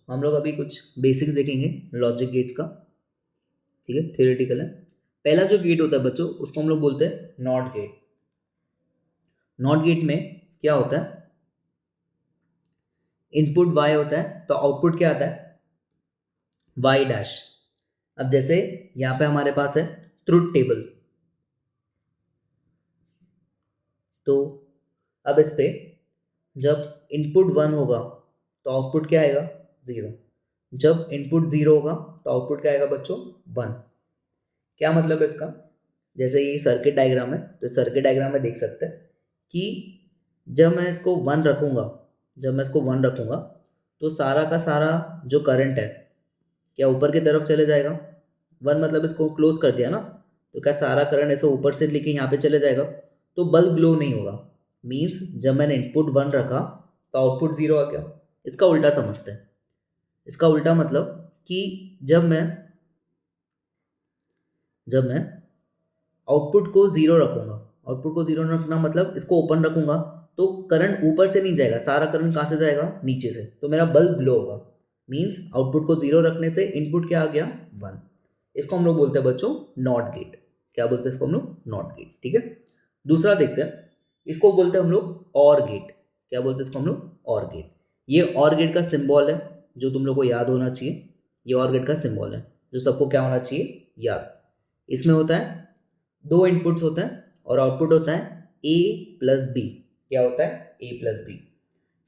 हम लोग अभी कुछ बेसिक्स देखेंगे लॉजिक गेट्स का। ठीक है, थियोरेटिकल है। पहला जो गेट होता है बच्चों, उसको हम लोग बोलते हैं नॉट गेट। नॉट गेट में क्या होता है, इनपुट y होता है तो आउटपुट क्या आता है, y डैश। अब जैसे यहाँ पे हमारे पास है ट्रुथ टेबल, तो अब इस पे जब इनपुट 1 होगा तो आउटपुट क्या आएगा, 0। जब इनपुट 0 होगा तो आउटपुट क्या आएगा बच्चों, 1। क्या मतलब है इसका, जैसे ये सर्किट डायग्राम है, तो सर्किट डायग्राम में देख सकते हैं कि जब मैं इसको 1 रखूँगा, जब मैं इसको 1 रखूँगा तो सारा का सारा जो करंट है क्या ऊपर की तरफ चले जाएगा। 1 मतलब इसको क्लोज कर दिया ना, तो क्या सारा करंट ऐसे ऊपर से लेके यहाँ पे चले जाएगा, तो बल्ब ग्लो नहीं होगा। मीन्स जब मैंने इनपुट 1 रखा तो आउटपुट 0 आ गया। इसका उल्टा समझते हैं। इसका उल्टा मतलब कि जब मैं आउटपुट को 0 रखूंगा, आउटपुट को 0 रखना मतलब इसको ओपन रखूंगा, तो करंट ऊपर से नहीं जाएगा, सारा करंट कहाँ से जाएगा, नीचे से, तो मेरा बल्ब ग्लो होगा। मीन्स आउटपुट को 0 रखने से इनपुट क्या आ गया, 1। इसको हम लोग बोलते हैं बच्चों नॉट गेट। क्या बोलते हैं इसको हम लोग, नॉट गेट। ठीक है, दूसरा देखते हैं, इसको बोलते हैं हम लोग और गेट। क्या बोलते हैं इसको हम लोग, और गेट। ये और गेट का सिंबल है जो तुम लोग को याद होना चाहिए। ये और गेट का सिंबल है जो सबको क्या होना चाहिए, याद। इसमें होता है दो इनपुट्स होते हैं और आउटपुट होता है ए प्लस बी। क्या होता है, ए प्लस बी।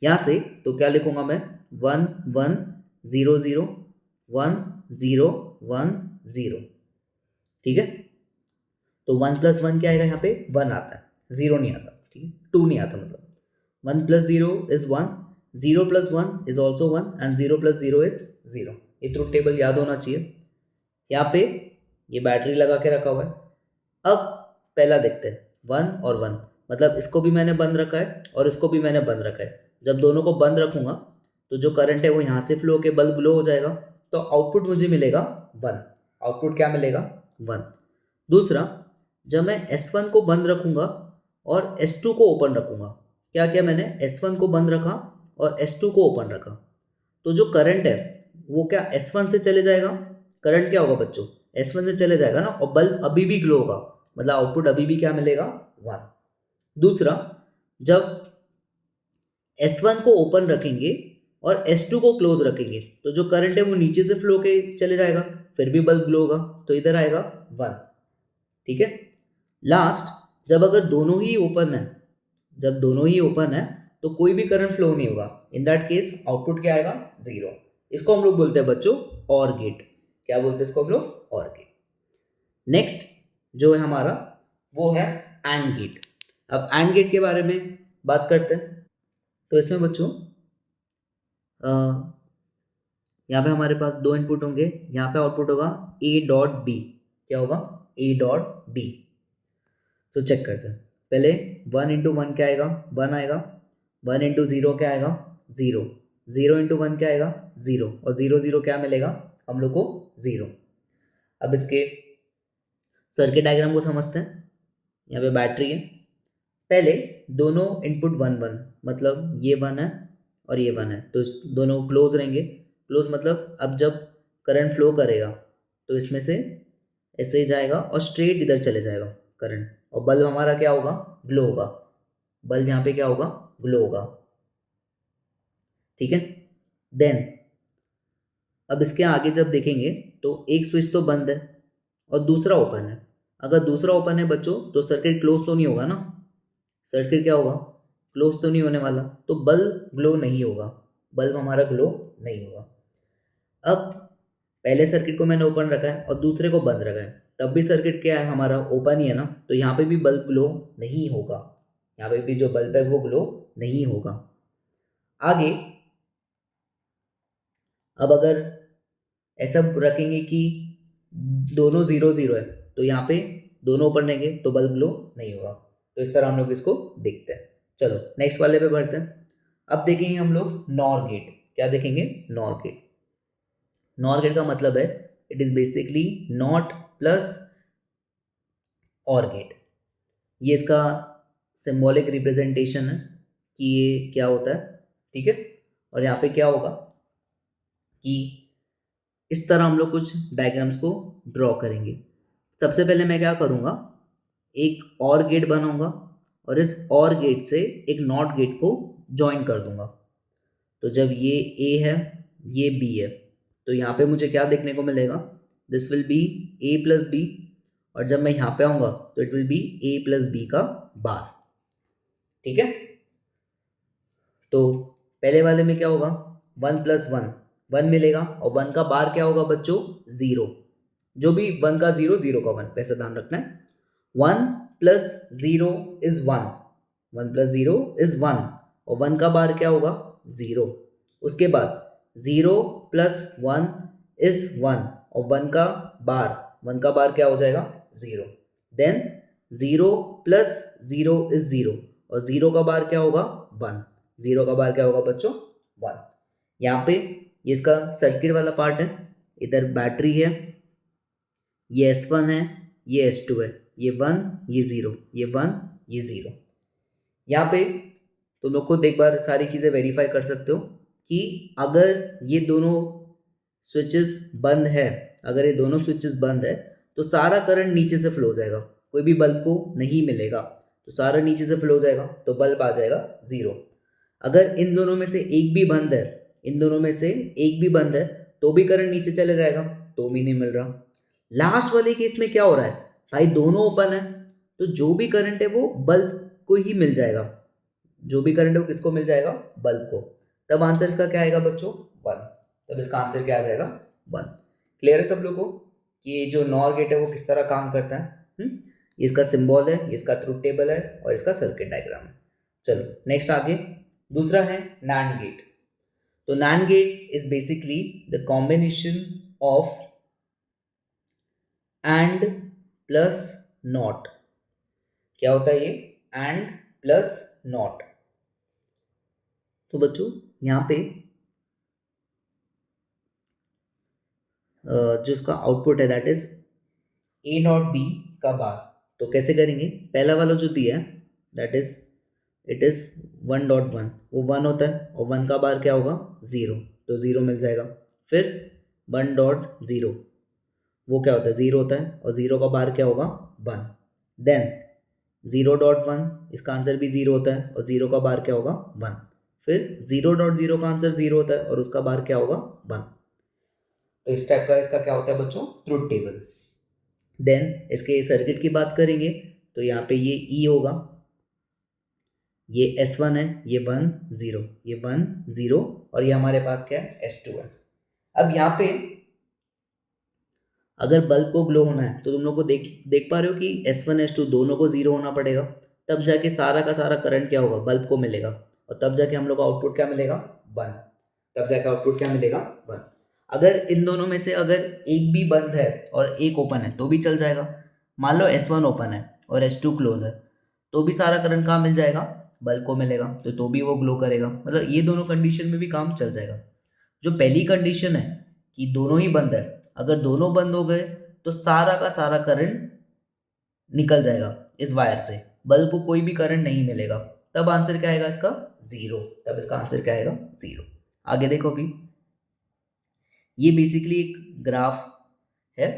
यहाँ से तो क्या लिखूंगा मैं, 1 1 0 0 1 0 1 0। ठीक है, तो 1 प्लस 1 क्या आएगा, यहाँ पे 1 आता है, 0 नहीं आता। ठीक है, 2 नहीं आता, मतलब 1 plus 0 is 1, 0 plus 1 is also 1 and 0 plus 0 is 0। ये ट्रुथ टेबल याद होना चाहिए। यहाँ पे ये बैटरी लगा के रखा हुआ है। अब पहला देखते हैं, 1 और 1, मतलब इसको भी मैंने बंद रखा है और इसको भी मैंने बंद रखा है। जब दोनों को बंद रखूंगा तो जो करंट है वो यहाँ से फ्लो होकर बल्ब ग्लो हो जाएगा, तो आउटपुट मुझे मिलेगा 1। आउटपुट क्या मिलेगा, 1। दूसरा, जब मैं S1 को बंद रखूंगा और S2 को ओपन रखूंगा, क्या क्या मैंने S1 को बंद रखा और S2 को ओपन रखा, तो जो करंट है वो क्या S1 से चले जाएगा। करंट क्या होगा बच्चों, S1 से चले जाएगा ना, और बल्ब अभी भी ग्लो होगा, मतलब आउटपुट अभी भी क्या मिलेगा, 1। दूसरा, जब S1 को ओपन रखेंगे और S2 को क्लोज रखेंगे, तो जो करंट है वो नीचे से फ्लो के चले जाएगा, फिर भी बल्ब ग्लो होगा, तो इधर आएगा 1। ठीक है, लास्ट, जब अगर दोनों ही ओपन है, जब दोनों ही ओपन है तो कोई भी करंट फ्लो नहीं होगा। इन दैट केस आउटपुट क्या आएगा, 0। इसको हम लोग बोलते हैं बच्चों और गेट। क्या बोलते हैं इसको हम लोग, और गेट। नेक्स्ट जो है हमारा वो है एंड गेट। अब एंड गेट के बारे में बात करते हैं। तो इसमें बच्चों यहाँ पे हमारे पास दो इनपुट होंगे। यहाँ पे आउटपुट होगा ए डॉट बी। क्या होगा, ए डॉट बी। तो चेक करते हैं पहले, 1 इंटू 1 क्या आएगा, 1 आएगा। 1 इंटू 0 क्या आएगा, 0। 0 इंटू 1 क्या आएगा, 0, और 0 0 क्या मिलेगा हम लोग को, 0। अब इसके सर्किट डायग्राम को समझते हैं। यहाँ पे बैटरी है। पहले दोनों इनपुट 1 1, मतलब ये 1 है और ये 1 है, तो इस दोनों क्लोज रहेंगे। क्लोज मतलब अब जब करंट फ्लो करेगा तो इसमें से ऐसे ही जाएगा और स्ट्रेट इधर चले जाएगा करंट, और बल्ब हमारा क्या होगा, ग्लो होगा। बल्ब यहाँ पे क्या होगा, ग्लो होगा। ठीक है, देन अब इसके आगे जब देखेंगे तो एक स्विच तो बंद है और दूसरा ओपन है। अगर दूसरा ओपन है बच्चों तो सर्किट क्लोज तो नहीं होगा ना, सर्किट क्या होगा, क्लोज तो नहीं होने वाला, तो बल्ब ग्लो नहीं होगा, बल्ब हमारा ग्लो नहीं होगा। अब पहले सर्किट को मैंने ओपन रखा है और दूसरे को बंद रखा है, तब भी सर्किट क्या है हमारा, ओपन ही है ना, तो यहाँ पे भी बल्ब ग्लो नहीं होगा। यहाँ पे भी जो बल्ब है वो ग्लो नहीं होगा। आगे अब अगर ऐसा रखेंगे कि दोनों 0 0 है, तो यहाँ पे दोनों ओपन रहेंगे तो बल्ब ग्लो नहीं होगा। तो इस तरह हम लोग इसको देखते हैं। चलो नेक्स्ट वाले पे बढ़ते हैं। अब देखेंगे हम लोग नॉर गेट। क्या देखेंगे, नॉर गेट। नॉर गेट का मतलब है it is basically not plus और गेट। ये इसका सिंबॉलिक रिप्रेजेंटेशन है कि ये क्या होता है। ठीक है, और यहाँ पे क्या होगा, कि इस तरह हम लोग कुछ डायग्राम्स को ड्रॉ करेंगे। सबसे पहले मैं क्या करूँगा, एक और गेट बनाऊंगा और इस और गेट से एक नॉट गेट को ज्वाइन कर दूंगा। तो जब ये ए है, ये बी है, तो यहाँ पे मुझे क्या देखने को मिलेगा, this will be A plus B, और जब मैं यहाँ पे आऊँगा तो it will be A plus B का बार। ठीक है, तो पहले वाले में क्या होगा, 1 प्लस 1 1 मिलेगा, और 1 का बार क्या होगा बच्चों, 0। जो भी 1 का 0, 0 का 1, वैसे ध्यान रखना है। 1 प्लस 0 इज 1, 1 प्लस 0 इज 1, और 1 का बार क्या होगा, 0। उसके बाद 0 प्लस 1 इज 1, और 1 का बार क्या हो जाएगा, 0। देन 0 प्लस 0 इज 0, और 0 का बार क्या होगा, 1। 0 का बार क्या होगा बच्चों, 1। यहाँ पे ये इसका सर्किट वाला पार्ट है, इधर बैटरी है, ये S1 है, ये S2 है, ये 1, ये 0, ये 1, ये 0। यहाँ पे तुम लोग खुद एक बार सारी चीज़ें वेरीफाई कर सकते हो कि अगर ये दोनों स्विचेस बंद है, अगर ये दोनों स्विचेस बंद है तो सारा करंट नीचे से फ्लो हो जाएगा, कोई भी बल्ब को नहीं मिलेगा, तो सारा नीचे से फ्लो हो जाएगा, तो बल्ब आ जाएगा 0। अगर इन दोनों में से एक भी बंद है, इन दोनों में से एक भी बंद है, तो भी करंट नीचे चले जाएगा, तो भी नहीं मिल रहा। लास्ट वाले केस में क्या हो रहा है भाई, दोनों ओपन है, तो जो भी करंट है वो बल्ब को ही मिल जाएगा, जो भी करंट है वो किसको मिल जाएगा, बल्ब को। तब आंसर इसका क्या आएगा बच्चों, 1। तब इसका आंसर क्या आ जाएगा, 1। क्लियर है सब लोगों को कि ये जो नॉर गेट है वो किस तरह काम करता है। ये इसका सिंबल है, ये इसका ट्रुथ टेबल है, और इसका सर्किट डायग्राम है। चलो नेक्स्ट आगे, दूसरा है नैंड गेट। तो NAND gate is basically the combination of AND plus NOT. क्या होता है ये, एंड प्लस नॉट। तो बच्चों यहाँ पे जो इसका आउटपुट है that is A dot B का बार। तो कैसे करेंगे, पहला वाला जो दिया है दैट इज इट इज 1.1, वो 1 होता है, और 1 का बार क्या होगा, 0, तो 0 मिल जाएगा। फिर 1.0 वो क्या होता है, 0 होता है, और 0 का बार क्या होगा, 1। देन 0.1, इसका आंसर भी 0 होता है, और 0 का बार क्या होगा, 1। फिर 0.0 का आंसर 0 होता है, और उसका बार क्या होगा, 1। तो इस टाइप का इसका क्या होता है बच्चों, ट्रुथ टेबल। देन इसके सर्किट की बात करेंगे तो यहाँ पे ये E होगा, ये S1 है, ये 1 0, ये 1 0, और ये हमारे पास क्या है, S2 है। अब यहाँ पे अगर बल्ब को ग्लो होना है तो तुम लोग को देख पा रहे हो कि S1 S2 दोनों को 0 होना पड़ेगा, तब जाके सारा का सारा करंट क्या होगा, बल्ब को मिलेगा, और तब जाके हम लोग का आउटपुट क्या मिलेगा, 1। तब जाके आउटपुट क्या मिलेगा, 1। अगर इन दोनों में से अगर एक भी बंद है और एक ओपन है तो भी चल जाएगा। मान लो S1 ओपन है और S2 क्लोज है, तो भी सारा करंट कहाँ मिल जाएगा, बल्ब को मिलेगा, तो भी वो ग्लो करेगा। मतलब ये दोनों कंडीशन में भी काम चल जाएगा। जो पहली कंडीशन है कि दोनों ही बंद है, अगर दोनों बंद हो गए तो सारा का सारा करंट निकल जाएगा इस वायर से, बल्ब को कोई भी करंट नहीं मिलेगा, तब आंसर क्या आएगा इसका, 0। तब इसका आंसर क्या आएगा, 0। आगे देखो अभी, ये बेसिकली एक ग्राफ है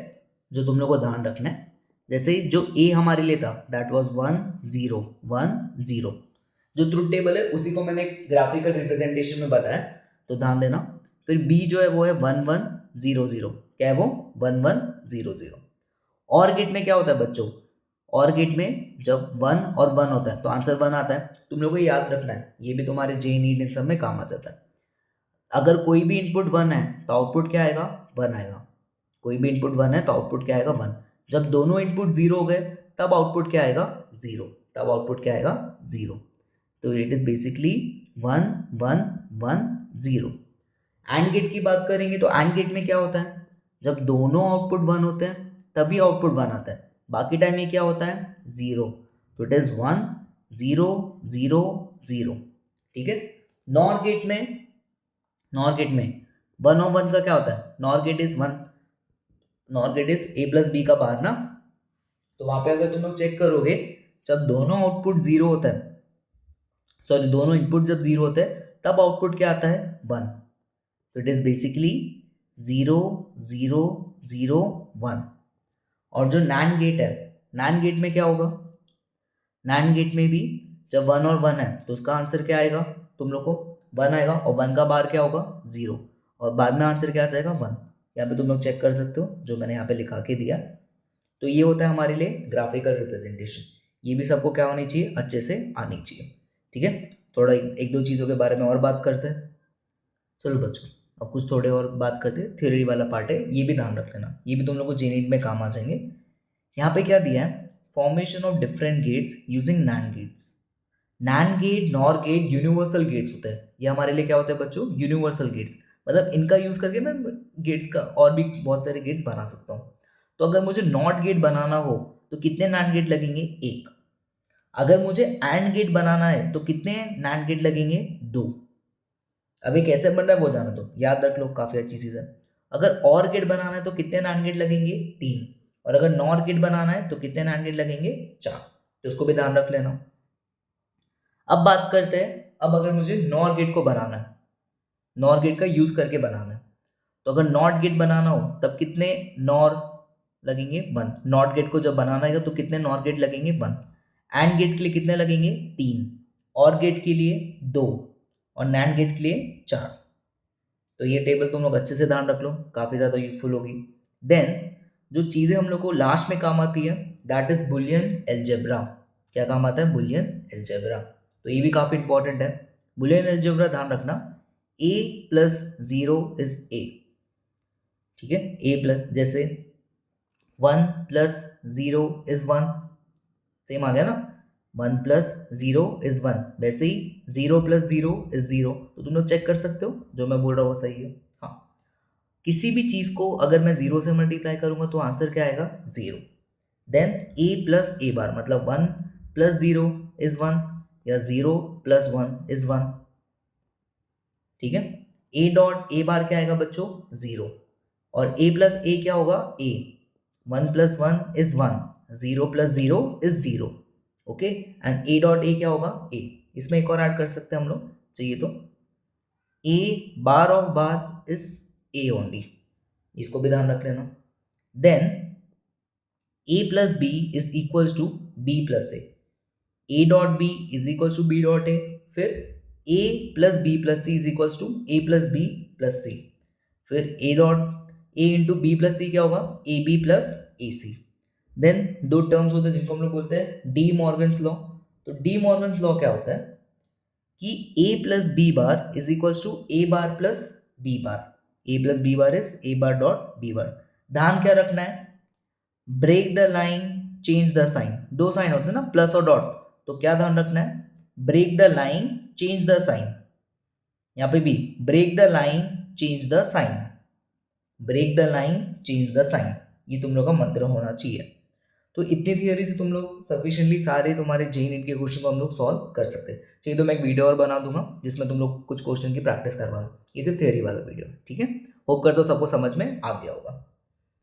जो तुम लोग को ध्यान रखना है। जैसे जो ए हमारे लिए था दैट वाज 1 0 1 0, जो ट्रुथ टेबल है उसी को मैंने ग्राफिकल रिप्रेजेंटेशन में बताया, तो ध्यान देना। फिर बी जो है वो है 1 1 0 0, क्या है वो, 1 1 0 0। और गेट में क्या होता है बच्चों, और गेट में जब 1 और 1 होता है तो आंसर 1 आता है। तुम लोगों को याद रखना है, ये भी तुम्हारे जे नीट इन सब में काम आ जाता है। अगर कोई भी इनपुट 1 है तो आउटपुट क्या आएगा, 1 आएगा। कोई भी इनपुट 1 है तो आउटपुट क्या आएगा, 1। जब दोनों इनपुट 0 हो गए तब आउटपुट क्या आएगा, 0। तब आउटपुट क्या आएगा, 0। तो it is basically 1 1 1 0। AND gate की बात करेंगे तो एंड गेट में क्या होता है, जब दोनों आउटपुट 1 होते हैं तभी आउटपुट 1 आता है, बाकी टाइम ये क्या होता है, 0। तो इट इज 1 0 0 0। ठीक है। नॉर गेट में 1 और 1 का क्या होता है, NOR gate is 1, NOR gate is A plus B का बार ना। तो वहां पे अगर तुम लोग चेक करोगे, जब दोनों आउटपुट 0 होता है, सॉरी दोनों इनपुट जब 0 होते हैं तब आउटपुट क्या आता है, 1। तो इट इज बेसिकली 0 0 0 1। और जो नैंड गेट है, नैंड गेट में क्या होगा, नैंड गेट में भी जब 1 और 1 है तो उसका आंसर क्या आएगा, तुम लोग को 1 आएगा और 1 का बार क्या होगा 0, और बाद में आंसर क्या आ जाएगा 1। यहाँ पे तुम लोग चेक कर सकते हो जो मैंने यहाँ पे लिखा के दिया। तो ये होता है हमारे लिए ग्राफिकल रिप्रेजेंटेशन। ये भी सबको क्या होनी चाहिए, अच्छे से आनी चाहिए। ठीक है, थोड़ा एक दो चीज़ों के बारे में और बात करते हैं। चलो बच्चों, अब कुछ थोड़े और बात करते हैं। थ्योरी वाला पार्ट है, ये भी ध्यान रख लेना, ये भी तुम लोग को जेनीट में काम आ जाएंगे। यहाँ पे क्या दिया है, formation of different gates using NAND gates. NAND gate, NOR gate universal gates होते हैं। ये हमारे लिए क्या होते हैं बच्चों, यूनिवर्सल गेट्स। मतलब इनका यूज करके मैं गेट्स का और भी बहुत सारे गेट्स बना सकता हूँ। तो अगर मुझे नॉट गेट बनाना हो तो कितने नैंड गेट लगेंगे, एक। अगर मुझे एंड गेट बनाना है तो कितने नैंड गेट लगेंगे, दो। अब ये कैसे बन रहा है वो जानो, तो याद रख लो, काफी अच्छी चीज है। अगर और गेट बनाना है तो कितने नैंड गेट लगेंगे, तीन। और अगर नॉर गेट बनाना है तो कितने नैंड गेट लगेंगे, चार। तो उसको भी ध्यान रख लेना। अब बात करते हैं, अब अगर मुझे नॉर गेट को बनाना है, नॉर गेट का यूज करके बनाना है, तो अगर नॉट गेट बनाना हो तब कितने नॉर लगेंगे, वन। नॉट गेट को जब बनाना है तो कितने नॉर गेट लगेंगे, वन। एंड गेट के लिए कितने लगेंगे, तीन। और गेट के लिए दो, और नैंड गेट के लिए चार। तो ये टेबल तुम लोग अच्छे से ध्यान रख लो, काफी ज्यादा यूजफुल होगी। देन जो चीजें हम लोग को लास्ट में काम आती है, दैट इज बुलियन एल्जेब्रा। क्या काम आता है, बुलियन एल्जेब्रा। तो ये भी काफी इंपॉर्टेंट है। बुलियन एल्जेब्रा ध्यान रखना, a प्लस 0 इज a। ठीक है, a प्लस, जैसे 1 प्लस 0 इज 1, सेम आ गया ना। 1 प्लस 0 इज 1, वैसे ही 0 प्लस 0 इज 0। तो तुम लोग चेक कर सकते हो जो मैं बोल रहा हूँ वो सही है। हाँ, किसी भी चीज को अगर मैं 0 से मल्टीप्लाई करूंगा तो आंसर क्या आएगा, 0। देन a प्लस a बार, मतलब 1 प्लस 0 इज 1, या 0 प्लस 1 इज 1। ठीक है, a डॉट a बार क्या आएगा बच्चों, 0। और a प्लस a क्या होगा, a। 1 plus 1 is 1, 0 plus 0 is 0। Okay, and a dot a क्या होगा, a। इसमें एक और ऐड कर सकते हैं हम लोग चाहिए तो, a bar of bar is a only, इसको भी ध्यान रख लेना। Then a plus b is equals to b plus a dot b is equals to b dot a। फिर a plus b plus c is equals to a plus b plus c। फिर a dot a into B plus C क्या होगा, A B plus A C. Then दो terms होते हैं जिनको हम लोग बोलते हैं डी मॉर्गन्स लॉ। तो डी मॉर्गन्स लॉ क्या होता है कि a plus B bar is equals to A bar plus B bar. A plus B bar is A bar dot B bar. ध्यान क्या रखना है, break the line change the sign. दो sign होते हैं ना, प्लस और डॉट, तो क्या ध्यान रखना है, break the line change the sign. यहाँ पे भी break the line change the sign, break the line change the sign, ये तुम लोग का मंत्र होना चाहिए। तो इतनी थियरी से तुम लोग सफिशिएंटली सारे तुम्हारे जेई नीट के क्वेश्चन को हम लोग सॉल्व कर सकते हैं। चाहिए तो मैं एक वीडियो और बना दूंगा जिसमें तुम लोग कुछ क्वेश्चन की प्रैक्टिस करवा। ये सिर्फ थियरी वाला वीडियो है, ठीक है। होप करता हूँ सबको समझ में आ गया होगा।